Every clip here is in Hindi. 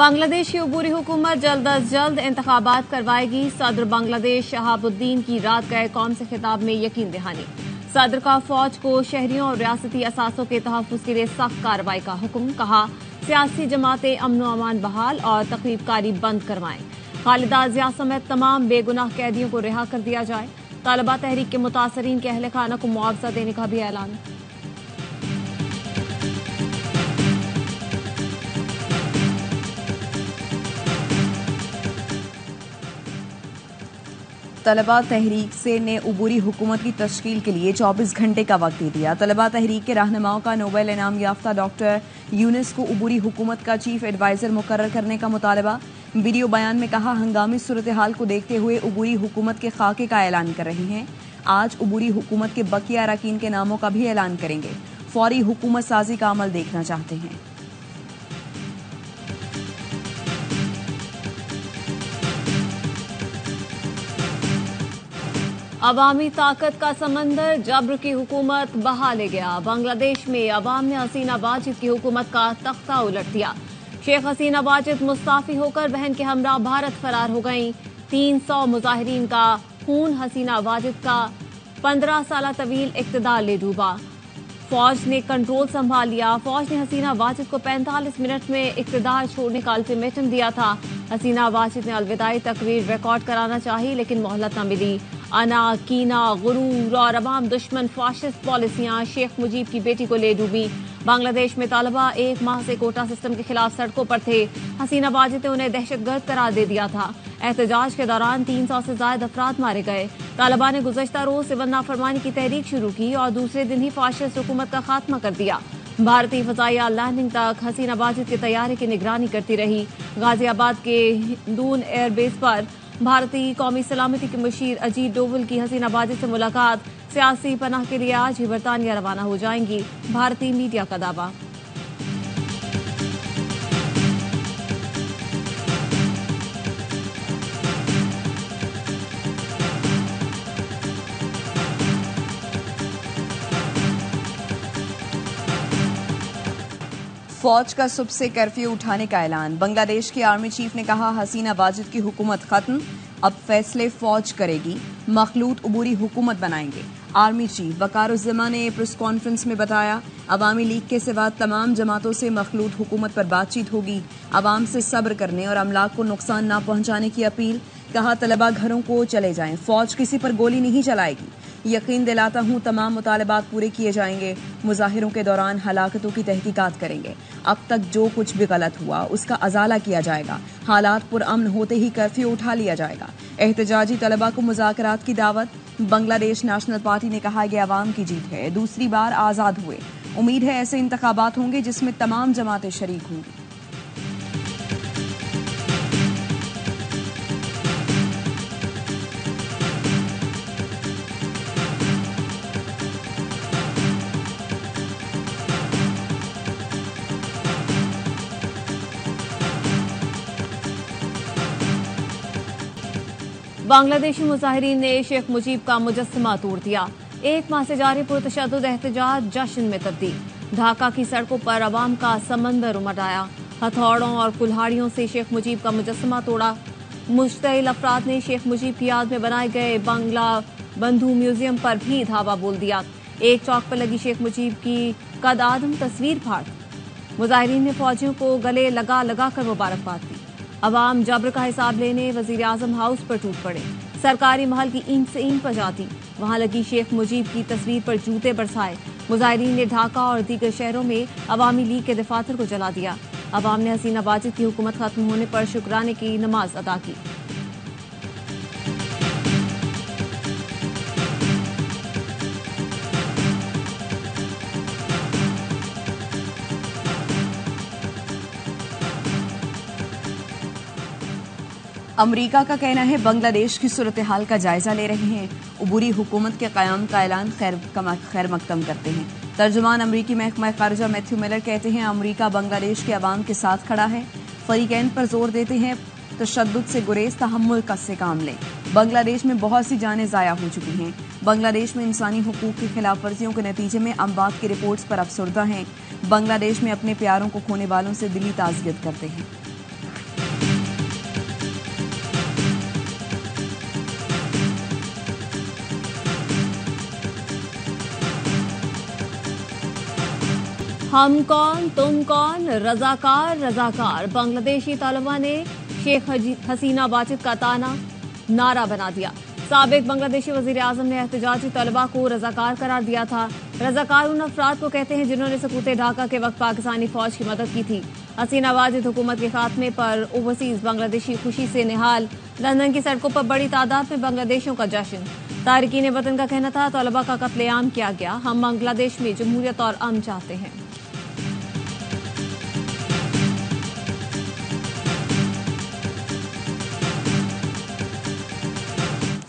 बांग्लादेश की अबूरी हुकूमत जल्द अज जल्द इंतखाबात करवाएगी। सदर बांग्लादेश शहाबुद्दीन की रात गए कौम से खिताब में यकीन दहानी। सदर का फौज को शहरियों और रियासती असासों के तहफ़्फ़ुज़ के लिए सख्त कार्रवाई का हुक्म। कहा, सियासी जमातें अमन व अमान बहाल और तकरीबकारी बंद करवाएं। खालिदा जिया समेत तमाम बेगुनाह कैदियों को रिहा कर दिया जाए। तालिबा तहरीक के मुतासरीन के अहल खाना को मुआवजा देने का भी ऐलान। तलबा तहरीक से ने उबूरी हुकूमत की तश्कील के लिए 24 घंटे का वक्त दे दिया। तलबा तहरीक के रहनुमाओं का नोबेल इनाम याफ्ता डॉक्टर यूनिस को उबूरी हुकूमत का चीफ एडवाइजर मुकर्रर करने का मुतालबा। वीडियो बयान में कहा, हंगामी सूरत हाल को देखते हुए उबूरी हुकूमत के खाके का ऐलान कर रहे हैं। आज उबूरी हुकूमत के बकिया अरकान के नामों का भी ऐलान करेंगे। फौरी हुकूमत साजी का अमल देखना चाहते हैं। अवामी ताकत का समंदर जब्र की हुकूमत बहा ले गया। बांग्लादेश में अवाम ने हसीना वाजिद की हुकूमत का तख्ता उलट दिया। शेख हसीना वाजिद मुस्ताफी होकर बहन के हमरा भारत फरार हो गईं। 300 मुजाहिरीन का खून हसीना वाजिद का 15 साल तवील इक्तदार ले डूबा। फौज ने कंट्रोल संभाल लिया। फौज ने हसीना वाजिद को 45 मिनट में इक्तदार छोड़ने का अल्टीमेटम दिया था। हसीना वाजिद ने अलविदाई तकरीर रिकॉर्ड कराना चाहिए, लेकिन मोहलत न मिली। अना, कीना, गुरूर और अवाम दुश्मन फाशिस्ट पॉलिसियां शेख मुजीब की बेटी को ले डूबी। बांग्लादेश में तालिबा 1 माह से कोटा सिस्टम के खिलाफ सड़कों पर थे। हसीना वाजिद ने उन्हें दहशतगर्द करार दे दिया था। एहतजाज के दौरान 300 से ज्यादा अफराद मारे गए। तालिबा ने गुज़श्ता रोज सिविल नाफरमानी की तहरीक शुरू की और दूसरे दिन ही फाशिस्ट हुकूमत का खात्मा कर दिया। भारतीय फजाइया लैंडिंग तक हसीना वाजिद के तैयारी की निगरानी करती रही। गाजियाबाद के हिंदून एयरबेस पर भारतीय कौमी सलामती के मुशीर अजीत डोवल की हसीना वाजिद से मुलाकात। सियासी पनाह के लिए आज ही बरतानिया रवाना हो जाएंगी, भारतीय मीडिया का दावा। फौज का सुबह से कर्फ्यू उठाने का ऐलान। बांग्लादेश के आर्मी चीफ ने कहा, हसीना वाजिद की हुकूमत खत्म, अब फैसले फौज करेगी। मखलूत उबूरी हुकूमत बनाएंगे। आर्मी चीफ वकारुज़्ज़मा ने प्रेस कॉन्फ्रेंस में बताया, अवामी लीग के सिवा तमाम जमातों से मखलूत हुकूमत पर बातचीत होगी। अवाम से सब्र करने और अमलाक को नुकसान न पहुंचाने की अपील। कहा, तलबा घरों को चले जाएं, फौज किसी पर गोली नहीं चलाएगी। यकीन दिलाता हूं तमाम मुतालबात पूरे किए जाएंगे। मुजाहिरों के दौरान हलाकतों की तहकीकात करेंगे। अब तक जो कुछ भी गलत हुआ उसका अजाला किया जाएगा। हालात पुरअमन होते ही कर्फ्यू उठा लिया जाएगा। एहतजाजी तलबा को मुज़ाकरात की दावत। बांग्लादेश नेशनल पार्टी ने कहा, यह अवाम की जीत है, दूसरी बार आज़ाद हुए। उम्मीद है ऐसे इंतखाबात होंगे जिसमें तमाम जमातें शरीक होंगी। बांग्लादेशी मुजाहिरीन ने शेख मुजीब का मुजस्समा तोड़ दिया। 1 माह से जारी पुरतशद्दुद एहतजाज जश्न में तब्दील। ढाका की सड़कों पर अवाम का समंदर उमड़ आया। हथौड़ों और कुल्हाड़ियों से शेख मुजीब का मुजस्समा तोड़ा। मुश्तइल अफराद ने शेख मुजीब की याद में बनाए गए बांग्ला बंधु म्यूजियम पर भी धावा बोल दिया। एक चौक पर लगी शेख मुजीब की कद आदम तस्वीर फाड़ दी। मुजाहिरीन ने फौजियों को गले लगा लगा कर मुबारकबाद दी। अवाम जब्र का हिसाब लेने वजीर आजम हाउस पर टूट पड़े। सरकारी महल की ईंट से ईंट बजाती। वहां लगी शेख मुजीब की तस्वीर पर जूते बरसाए। मुजाहिरीन ने ढाका और दीगर शहरों में अवामी लीग के दफातर को जला दिया। अवाम ने हसीना वाजिद की हुकूमत खत्म होने पर शुक्राने की नमाज अदा की। अमरीका का कहना है, बांग्लादेश की सूरत हाल का जायजा ले रहे हैं। उबूरी हुकूमत के क़याम का ऐलान खैर मकदम करते हैं। तर्जुमान अमरीकी महकमा ख़ारिजा मैथ्यू मिलर कहते हैं, अमरीका बांग्लादेश के अवाम के साथ खड़ा है। फ़रीक़ैन पर जोर देते हैं, तशद्दुद से गुरेज, तहम्मुल से काम लें। बांग्लादेश में बहुत सी जानें ज़ाया हो चुकी हैं। बांग्लादेश में इंसानी हुकूक की खिलाफ वर्जियों के नतीजे में अमवात की रिपोर्ट्स पर अफसरदा हैं। बांग्लादेश में अपने प्यारों को खोने वालों से दिली ताज़ियत करते हैं। हम कौन तुम कौन, रजाकार रजाकार। बांग्लादेशी तलबा ने शेख हसीना वाजिद का ताना नारा बना दिया। साबिक बांग्लादेशी वजीर आजम ने एहतजाजी तलबा को रजाकार करार दिया था। रजाकार उन अफराद को कहते हैं जिन्होंने सकूते ढाका के वक्त पाकिस्तानी फौज की मदद की थी। हसीना वाजिद हुकूमत के खात्मे पर ओवरसीज बांग्लादेशी खुशी से निहाल। लंदन की सड़कों पर बड़ी तादाद में बांग्लादेशियों का जश्न। तारिकीन वतन का कहना था तलबा का कत्लेआम किया गया, हम बांग्लादेश में जमहूरियत और अमन चाहते हैं।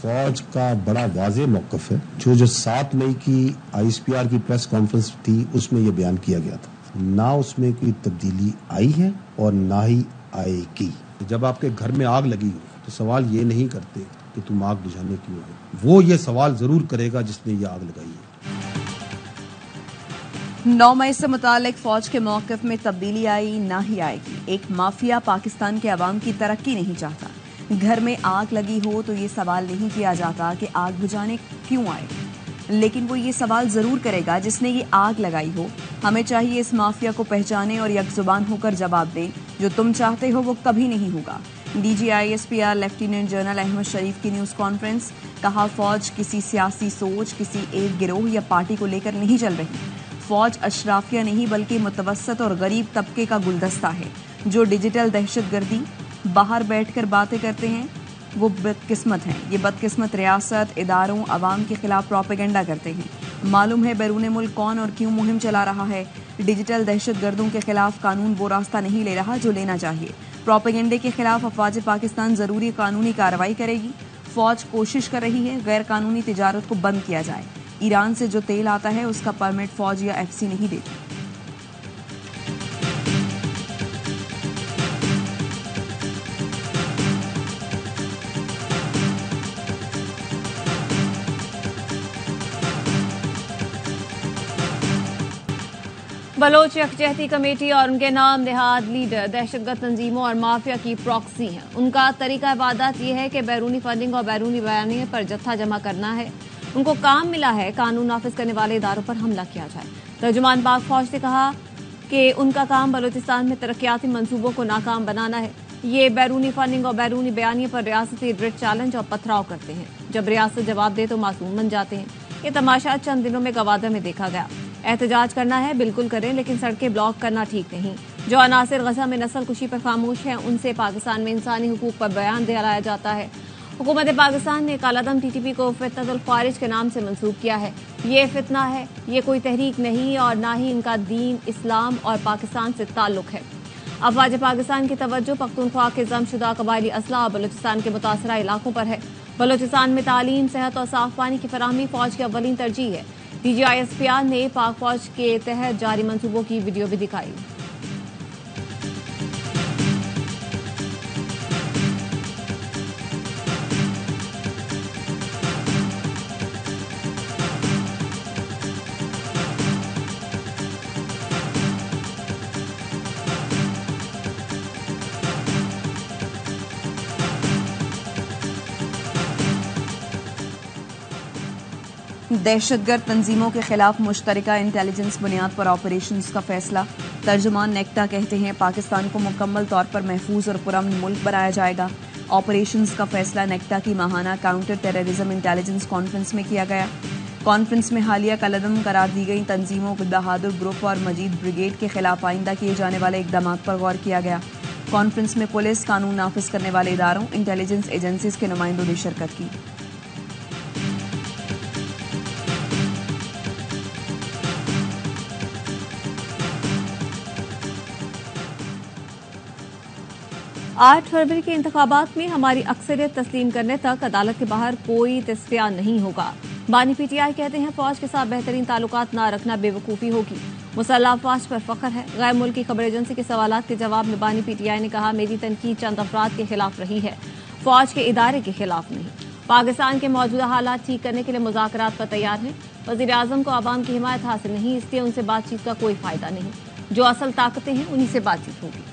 फौज का बड़ा वाज़ेह मौक़िफ़ है। जो 7 मई की ISPR की प्रेस कॉन्फ्रेंस थी उसमें यह बयान किया गया था, ना उसमें कोई तब्दीली आई है और ना ही आएगी। जब आपके घर में आग लगी हो तो सवाल ये नहीं करते कि तुम आग बुझाने क्यों हो, वो ये सवाल जरूर करेगा जिसने ये आग लगाई है। 9 मई से मुतालिक फौज के मौक़िफ़ में तब्दीली आई ना ही आएगी। एक माफिया पाकिस्तान के अवाम की तरक्की नहीं चाहता। घर में आग लगी हो तो ये सवाल नहीं किया जाता कि आग बुझाने क्यों आए, लेकिन वो ये सवाल जरूर करेगा जिसने ये आग लगाई हो। हमें चाहिए इस माफिया को पहचाने और यकजुबान होकर जवाब दें। जो तुम चाहते हो वो कभी नहीं होगा। DG ISPR lieutenant general Ahmed Sharif की न्यूज़ कॉन्फ्रेंस। कहा फौज किसी सियासी सोच, किसी एक गिरोह या पार्टी को लेकर नहीं चल रही। फौज अशराफिया नहीं बल्कि मुतवस्सत और गरीब तबके का गुलदस्ता है। जो डिजिटल दहशतगर्दी बाहर बैठकर बातें करते हैं वो बदकिस्मत हैं। ये बदकिस्मत रियासत, इदारों, अवाम के खिलाफ प्रोपेगेंडा करते हैं। मालूम है बैरून मुल्क कौन और क्यों मुहिम चला रहा है। डिजिटल दहशतगर्दों के खिलाफ कानून वो रास्ता नहीं ले रहा जो लेना चाहिए। प्रोपेगेंडे के खिलाफ अफवाज पाकिस्तान जरूरी कानूनी कार्रवाई करेगी। फौज कोशिश कर रही है गैर कानूनी तिजारत को बंद किया जाए। ईरान से जो तेल आता है उसका परमिट फौज या FC नहीं देती। बलोच यकजहती कमेटी और उनके नाम निहाद लीडर दहशतगर्द तंजीमों और माफिया की प्रॉक्सी हैं। उनका तरीका इबादत यह है कि बैरूनी फंडिंग और बैरूनी बयानिए पर जत्था जमा करना है। उनको काम मिला है कानून नाफिज करने वाले इदारों पर हमला किया जाए। तर्जुमान पाक फौज ने कहा कि उनका काम बलोचिस्तान में तरक्याती मंसूबों को नाकाम बनाना है। ये बैरूनी फंडिंग और बैरूनी बयानिए पर रियासती ग्रिड चैलेंज और पथराव करते हैं। जब रियासत जवाब दे तो मासूम बन जाते हैं। ये तमाशा चंद दिनों में गवादर में देखा गया। एहतजाज करना है बिल्कुल करें, लेकिन सड़कें ब्लॉक करना ठीक नहीं। जो अनासिर गजा में नस्ल कुशी पर खामोश हैं उनसे पाकिस्तान में इंसानी हुकूक पर बयान दिलाया जाता है। हुकूमत पाकिस्तान ने कालादम TTP को फितनतुल खारिज के नाम से मंसूब किया है। ये फितना है, ये कोई तहरीक नहीं और ना ही इनका दीन, इस्लाम और पाकिस्तान से ताल्लुक है। अफवाज पाकिस्तान की तवज्जो पख्तूनख्वा के जमशुदा कबायली असला और बलोचिस्तान के मुतासरा इलाकों पर है। बलोचिस्तान में तालीम, सेहत और साफ पानी की फराहमी फौज की अव्वलीन तरजीह है। DG ISPR ने पाक फौज के तहत जारी मंसूबों की वीडियो भी दिखाई। दहशतगर्द तंजीमों के खिलाफ मुश्तरका इंटेलिजेंस बुनियाद पर ऑपरेशंस का फैसला। तर्जुमान नेक्टा कहते हैं पाकिस्तान को मुकम्मल तौर पर महफूज और पुरअमन मुल्क बनाया जाएगा। ऑपरेशंस का फैसला नेक्टा की माहाना काउंटर टेररिज्म इंटेलिजेंस कॉन्फ्रेंस में किया गया। कॉन्फ्रेंस में हालिया कलदम करार दी गई तंजीमों बहादुर ग्रुप और मजीद ब्रिगेड के खिलाफ आइंदा किए जाने वाले इकदाम पर गौर किया गया। कॉन्फ्रेंस में पुलिस, कानून नाफिज करने वाले इदारों, इंटेलिजेंस एजेंसीज के नुमाइंदों ने शिरकत की। आठ फरवरी के इंतखाबात में हमारी अक्सरियत तस्लीम करने तक अदालत के बाहर कोई तस्फिया नहीं होगा। बानी PTI कहते हैं फौज के साथ बेहतरीन ताल्लुकात ना रखना बेवकूफ़ी होगी। मुसल्लह अफवाज पर फख्र है। गैर मुल्की खबर एजेंसी के सवालात के जवाब में बानी PTI ने कहा मेरी तनकीद चंद अफराद के खिलाफ रही है, फौज के इदारे के खिलाफ नहीं। पाकिस्तान के मौजूदा हालात ठीक करने के लिए मुज़ाकरात पर तैयार हैं। वज़ीर आज़म को आवाम की हिमायत हासिल नहीं, इसलिए उनसे बातचीत का कोई फायदा नहीं। जो असल ताकतें हैं उन्हीं से बातचीत होगी।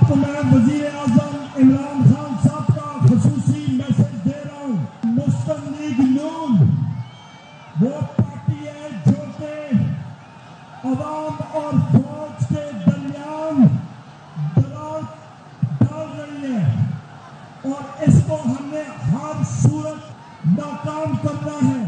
आपको मैं वजीर आजम इमरान खान साहब का खुसूसी मैसेज दे रहा हूँ। मुस्लिम लीग नून वो पार्टी है जो कि अवाम और फौज के दरमियान दरार डाल रही है और इसको हमने हर सूरत नाकाम करना है।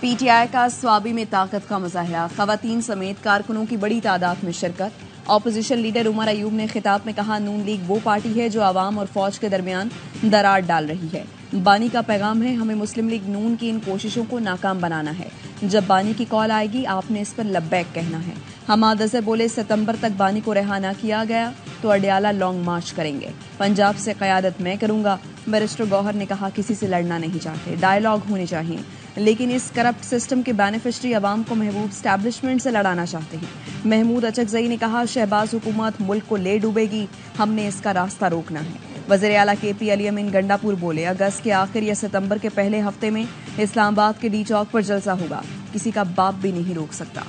पीटीआई का स्वाबी में ताकत का मुजाहरा, खवातीन समेत कारकुनों की बड़ी तादाद में शिरकत। ऑपोजिशन लीडर उमर अयूब ने खिताब में कहा, नून लीग वो पार्टी है जो आवाम और फौज के दरमियान दरार डाल रही है। बानी का पैगाम है, हमें मुस्लिम लीग नून की इन कोशिशों को नाकाम बनाना है। जब बानी की कॉल आएगी आपने इस पर लब्बैक कहना है। हमाद अजहर बोले, सितंबर तक बानी को रिहा न किया गया तो अडियाला लॉन्ग मार्च करेंगे। पंजाब से क़यादत मैं करूंगा। बैरिस्टर गौहर ने कहा, किसी से लड़ना नहीं चाहते, डायलॉग होने चाहिए, लेकिन इस करप्ट सिस्टम के बेनिफिशरी अवाम को महबूब स्टैब्लिशमेंट से लड़ाना चाहते हैं। महमूद अचकजई ने कहा, शहबाज हुकूमत मुल्क को ले डूबेगी, हमने इसका रास्ता रोकना है। वज़ीर आला KP अली अमीन गंडापुर बोले, अगस्त के आखिर या सितंबर के पहले हफ्ते में इस्लामाबाद के डी चौक पर जलसा होगा, किसी का बाप भी नहीं रोक सकता।